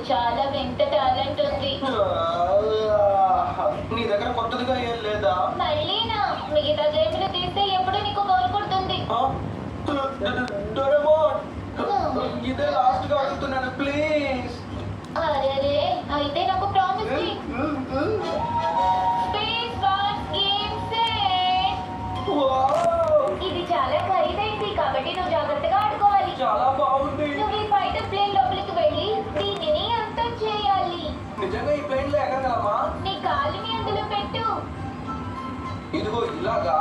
చాలా వింత టాలెంట్ ఉంది. నీ దగ్గర కొత్తదిగా ఏం లేదా? మళ్ళీనా? మిగతా గేమ్లు తీస్తే ఎప్పుడు నీకు బోర్ కొడుతుంది. డోరేమోన్, ఇదే లాస్ట్ గా అడుగుతున్నాను, ప్లీజ్. అరే అయితే నాకు ప్రామిస్ చెయ్యి. Space wars game set. ఇది చాలా ఖరీదైంది కాబట్టి నువ్వు జాగ్రత్తగా ఆడుకోవాలి. చాలా బాగుంది. నువ్వు ఈ ఫైటర్ ప్లేన్ లోపలికి వెళ్ళి దీనిని అంతం చేయాలి. నిజంగా ఈ ప్లేన్ లో ఎగరగలమా? నీ కాలుని అందులో పెట్టు. ఇదిగో ఇలాగా.